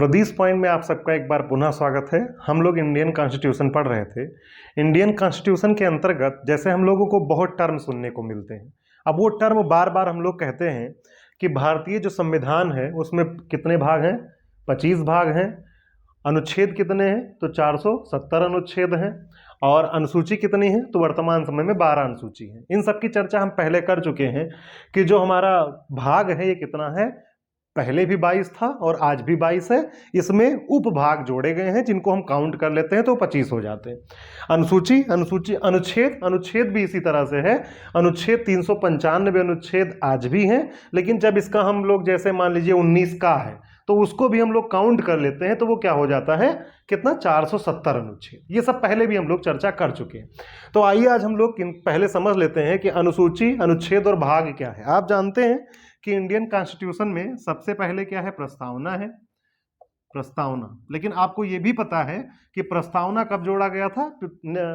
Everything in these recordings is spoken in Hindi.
प्रदीप पॉइंट में आप सबका एक बार पुनः स्वागत है। हम लोग इंडियन कॉन्स्टिट्यूशन पढ़ रहे थे। इंडियन कॉन्स्टिट्यूशन के अंतर्गत जैसे हम लोगों को बहुत टर्म सुनने को मिलते हैं। अब वो टर्म बार बार हम लोग कहते हैं कि भारतीय जो संविधान है उसमें कितने भाग हैं, 25 भाग हैं। अनुच्छेद कितने हैं, तो 470 अनुच्छेद हैं। और अनुसूची कितनी है, तो वर्तमान समय में 12 अनुसूची है। इन सब की चर्चा हम पहले कर चुके हैं कि जो हमारा भाग है ये कितना है, पहले भी 22 था और आज भी 22 है। इसमें उपभाग जोड़े गए हैं जिनको हम काउंट कर लेते हैं तो 25 हो जाते हैं। अनुसूची अनुसूची अनुच्छेद अनुच्छेद भी इसी तरह से है। अनुच्छेद 395 अनुच्छेद आज भी हैं, लेकिन जब इसका हम लोग जैसे मान लीजिए 19 का है तो उसको भी हम लोग काउंट कर लेते हैं तो वो क्या हो जाता है, कितना, 470 अनुच्छेद। ये सब पहले भी हम लोग चर्चा कर चुके हैं। तो आइए आज हम लोग पहले समझ लेते हैं कि अनुसूची, अनुच्छेद और भाग क्या है। आप जानते हैं कि इंडियन कॉन्स्टिट्यूशन में सबसे पहले क्या है, प्रस्तावना है। प्रस्तावना, लेकिन आपको यह भी पता है कि प्रस्तावना कब जोड़ा गया था।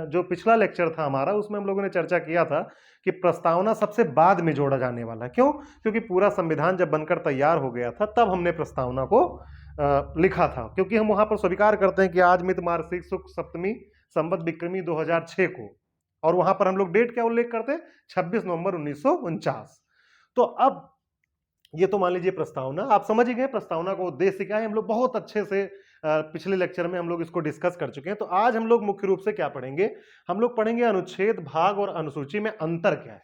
जो पिछला लेक्चर था हमारा उसमें हम लोगों ने चर्चा किया था कि प्रस्तावना सबसे बाद में जोड़ा जाने वाला है। क्यों? क्योंकि पूरा संविधान जब बनकर तैयार हो गया था तब हमने प्रस्तावना को लिखा था, क्योंकि हम वहां पर स्वीकार करते हैं कि आज मित मार्गशीर शुक्ल सप्तमी संवत विक्रमी 2006 को, और वहां पर हम लोग डेट क्या उल्लेख करते हैं, 26 नवंबर 1949। तो अब ये तो मान लीजिए प्रस्तावना, आप समझ ही गए प्रस्तावना का उद्देश्य क्या है। हम लोग बहुत अच्छे से पिछले लेक्चर में हम लोग इसको डिस्कस कर चुके हैं। तो आज हम लोग मुख्य रूप से क्या पढ़ेंगे, हम लोग पढ़ेंगे अनुच्छेद, भाग और अनुसूची में अंतर क्या है,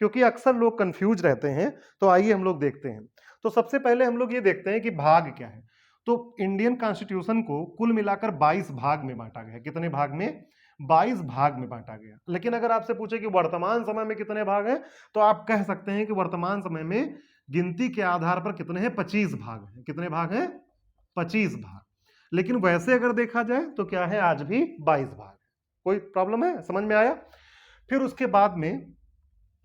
क्योंकि अक्सर लोग कंफ्यूज रहते हैं। तो आइए हम लोग देखते हैं। तो सबसे पहले हम लोग ये देखते हैं कि भाग क्या है। तो इंडियन कॉन्स्टिट्यूशन को कुल मिलाकर 22 भाग में बांटा गया। कितने भाग में? 22 भाग में बांटा गया। लेकिन अगर आपसे पूछे कि वर्तमान समय में कितने भाग हैं, तो आप कह सकते हैं कि वर्तमान समय में गिनती के आधार पर कितने हैं, 25 भाग हैं। कितने भाग हैं? 25 भाग। लेकिन वैसे अगर देखा जाए तो क्या है, आज भी 22 भाग है। कोई प्रॉब्लम है? समझ में आया? फिर उसके बाद में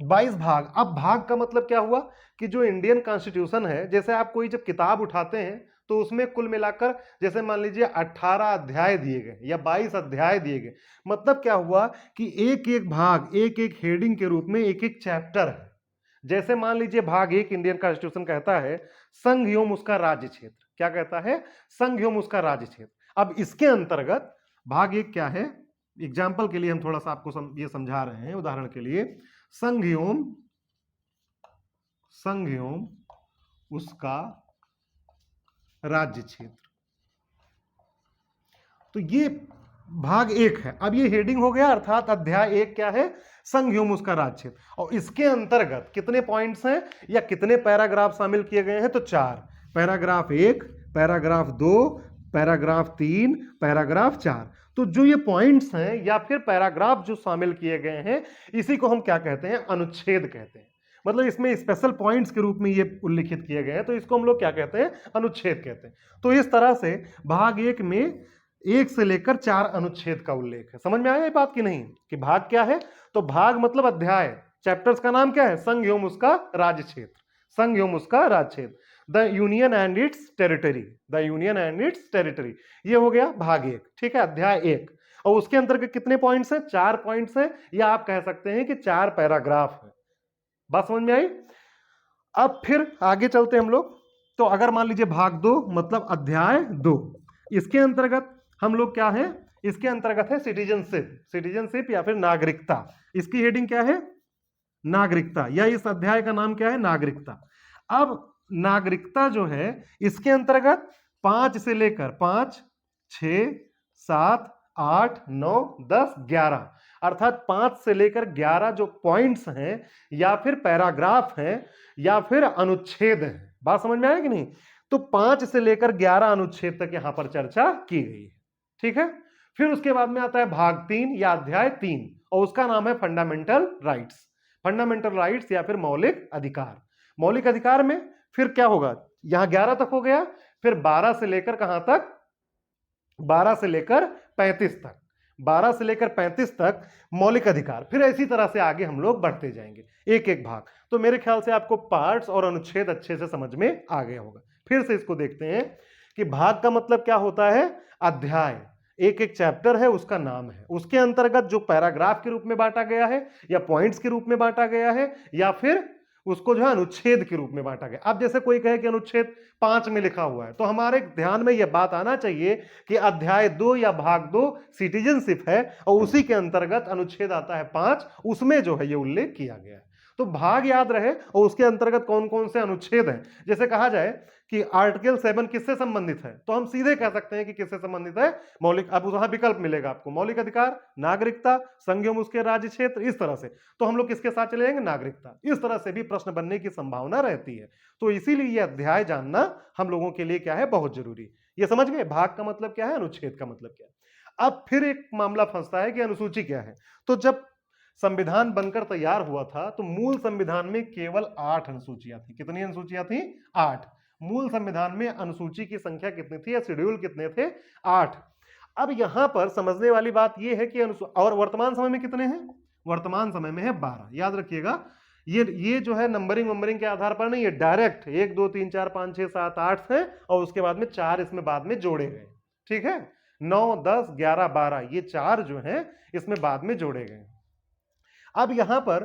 22 भाग। अब भाग का मतलब क्या हुआ कि जो इंडियन कॉन्स्टिट्यूशन है, जैसे आप कोई जब किताब उठाते हैं तो उसमें कुल मिलाकर जैसे मान लीजिए 18 अध्याय दिए गए या 22 अध्याय दिए गए। मतलब क्या हुआ कि एक एक भाग, एक एक हेडिंग के रूप में एक एक चैप्टर है। जैसे मान लीजिए भाग 1 इंडियन कॉन्स्टिट्यूशन कहता है संघ एवं उसका राज्य क्षेत्र। क्या कहता है? संघ एवं उसका राज्य क्षेत्र। अब इसके अंतर्गत भाग 1 क्या है, एग्जाम्पल के लिए हम थोड़ा सा आपको ये समझा रहे हैं। उदाहरण के लिए संघ एवं उसका राज्य क्षेत्र, तो ये भाग 1 है। अब ये हेडिंग हो गया, अर्थात अध्याय 1 क्या है, संघ एवं उसका राज्य क्षेत्र। और इसके अंतर्गत कितने पॉइंट्स हैं या कितने पैराग्राफ शामिल किए गए हैं, तो 4। Paragraph 1, paragraph 2, paragraph 3, paragraph 4। तो जो ये पॉइंट्स हैं या फिर पैराग्राफ जो शामिल किए गए हैं, इसी को हम क्या कहते हैं, अनुच्छेद कहते हैं। मतलब इसमें स्पेशल पॉइंट्स के रूप में ये उल्लिखित किए गए हैं, तो इसको हम लोग क्या कहते हैं, अनुच्छेद कहते हैं। तो इस तरह से भाग 1 में 1 से लेकर 4 अनुच्छेद का उल्लेख है। समझ में आया ये बात कि नहीं, कि भाग क्या है? तो भाग मतलब अध्याय। चैप्टर्स का नाम क्या है, संघ एवं उसका राज्य क्षेत्र। संघ एवं उसका राज्य क्षेत्र, the union and it's territory. The union and it's territory, ये हो गया भाग 1। ठीक है, अध्याय 1। और उसके अंतर्गत कितने पॉइंट्स हैं? 4 पॉइंट्स हैं, या आप कह सकते हैं कि 4 पैराग्राफ है। बात समझ में आई? अब फिर आगे चलते हम लोग। तो अगर मान लीजिए भाग 2 मतलब अध्याय 2, इसके अंतर्गत हम लोग क्या है, इसके अंतर्गत है सिटीजनशिप। सिटीजनशिप या फिर नागरिकता। इसकी हेडिंग क्या है, नागरिकता, या इस अध्याय का नाम क्या है, नागरिकता। अब नागरिकता जो है इसके अंतर्गत 5 से लेकर 5, 6, 7, 8, 9, 10, 11, अर्थात 5 से लेकर 11 जो पॉइंट्स हैं या फिर पैराग्राफ हैं या फिर अनुच्छेद हैं। बात समझ में आया कि नहीं? तो 5 से लेकर 11 अनुच्छेद तक यहां पर चर्चा की गई है। ठीक है, फिर उसके बाद में आता है भाग 3 या अध्याय 3, और उसका नाम है फंडामेंटल राइट्स। फंडामेंटल राइट्स या फिर मौलिक अधिकार। मौलिक अधिकार में फिर क्या होगा, यहां 11 तक हो गया, फिर 12 से लेकर कहां तक, 12 से लेकर 35 तक। 12 से लेकर 35 तक मौलिक अधिकार। फिर इसी तरह से आगे हम लोग बढ़ते जाएंगे, एक एक भाग। तो मेरे ख्याल से आपको पार्ट्स और अनुच्छेद अच्छे से समझ में आ गया होगा। फिर से इसको देखते हैं कि भाग का मतलब क्या होता है, अध्याय। एक एक चैप्टर है, उसका नाम है। उसके अंतर्गत जो पैराग्राफ के रूप में बांटा गया है या पॉइंट्स के रूप में बांटा गया है या फिर उसको जो है अनुच्छेद के रूप में बांटा गया। अब जैसे कोई कहे कि अनुच्छेद 5 में लिखा हुआ है, तो हमारे ध्यान में यह बात आना चाहिए कि अध्याय 2 या भाग 2 सिटीजनशिप है और उसी के अंतर्गत अनुच्छेद आता है 5, उसमें जो है ये उल्लेख किया गया है। तो भाग याद रहे और उसके अंतर्गत कौन कौन से अनुच्छेद हैं। जैसे कहा जाए कि आर्टिकल 7 किससे संबंधित है, तो हम सीधे कह सकते हैं कि किससे संबंधित है, मौलिक, अब वहां विकल्प मिलेगा आपको, मौलिक अधिकार, नागरिकता, संघ एवं उसके राज्य क्षेत्र, इस तरह से। तो हम लोग किसके साथ चले जाएंगे, नागरिकता। इस तरह से भी प्रश्न बनने की संभावना रहती है। तो इसीलिए यह अध्याय जानना हम लोगों के लिए क्या है, बहुत जरूरी। ये समझ गए, भाग का मतलब क्या है, अनुच्छेद का मतलब क्या है। अब फिर एक मामला फंसता है कि अनुसूची क्या है। तो जब संविधान बनकर तैयार हुआ था तो मूल संविधान में केवल 8 अनुसूचियां थी। कितनी अनुसूचियां थी, 8। मूल संविधान में अनुसूची की संख्या कितनी थी या शेड्यूल कितने थे, 8। अब यहां पर समझने वाली बात यह है कि और वर्तमान समय में कितने हैं, वर्तमान समय में है 12। याद रखिएगा, ये जो है नंबरिंग वंबरिंग के आधार पर नहीं, ये डायरेक्ट 1 2 3 4 5 6 7 8 है और उसके बाद में 4 इसमें बाद में जोड़े गए। ठीक है, 9 10 11 12 ये 4 जो है इसमें बाद में जोड़े गए। अब यहां पर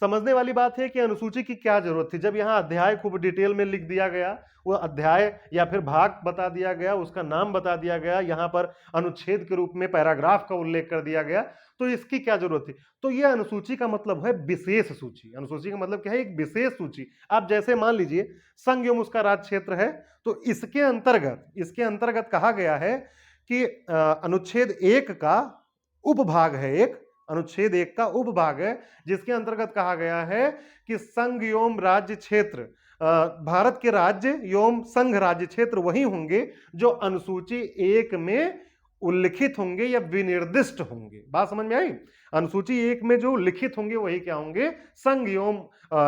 समझने वाली बात है कि अनुसूची की क्या जरूरत थी। जब यहां अध्याय खूब डिटेल में लिख दिया गया, वो अध्याय या फिर भाग बता दिया गया, उसका नाम बता दिया गया, यहां पर अनुच्छेद के रूप में पैराग्राफ का उल्लेख कर दिया गया, तो इसकी क्या जरूरत थी। तो यह अनुसूची का मतलब है विशेष सूची। अनुसूची का मतलब क्या है, एक विशेष सूची। आप जैसे मान लीजिए संघ एवं उसका राज्य क्षेत्र है, तो इसके अंतर्गत कहा गया है कि अनुच्छेद 1 का उपभाग है, एक अनुच्छेद 1 का उपभाग है, जिसके अंतर्गत कहा गया है कि संघ एवं राज्य क्षेत्र, भारत के राज्य एवं संघ राज्य क्षेत्र वही होंगे जो अनुसूची 1 में उल्लिखित होंगे या विनिर्दिष्ट होंगे। बात समझ में आई। अनुसूची 1 में जो लिखित होंगे वही क्या होंगे, संघ एवं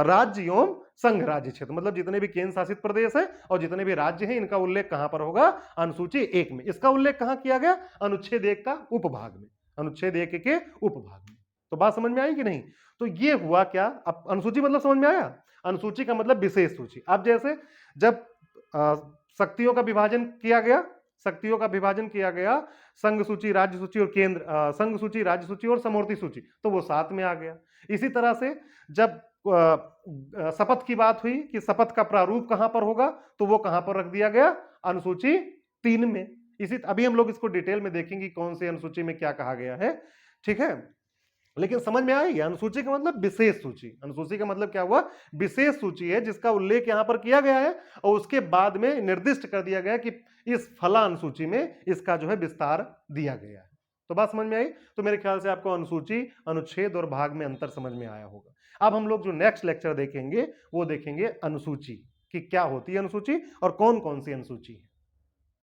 राज्य एवं संघ राज्य क्षेत्र, मतलब जितने भी केंद्र शासित प्रदेश है और जितने भी राज्य हैं, इनका उल्लेख कहां पर होगा, अनुसूची 1 में। इसका उल्लेख कहां किया गया, अनुच्छेद 1 का उपभाग में, अनुच्छेद 1 के उपभाग में। तो बात समझ में आई कि नहीं। तो ये हुआ क्या, अब अनुसूची मतलब समझ में आया। अनुसूची का मतलब विशेष सूची। अब जैसे जब शक्तियों का विभाजन किया गया, संघ सूची, राज्य सूची और केंद्र, संघ सूची, राज्य सूची और समवर्ती सूची, तो वो 7 में आ गया। इसी तरह से जब शपथ की बात हुई कि शपथ का प्रारूप कहां पर होगा, तो वो कहां पर रख दिया गया, अनुसूची 3 में। इसी अभी हम लोग इसको डिटेल में देखेंगे कौन सी अनुसूची में क्या कहा गया है। ठीक है, लेकिन समझ में आएगी, अनुसूची का मतलब विशेष सूची। अनुसूची का मतलब क्या हुआ, विशेष सूची है जिसका उल्लेख यहां पर किया गया है और उसके बाद में निर्दिष्ट कर दिया गया कि इस फला अनुसूची में इसका जो है विस्तार दिया गया है। तो बात समझ में आई। तो मेरे ख्याल से आपको अनुसूची, अनुच्छेद और भाग में अंतर समझ में आया होगा। अब हम लोग जो नेक्स्ट लेक्चर देखेंगे वो देखेंगे अनुसूची कि क्या होती है अनुसूची और कौन कौन सी अनुसूची है।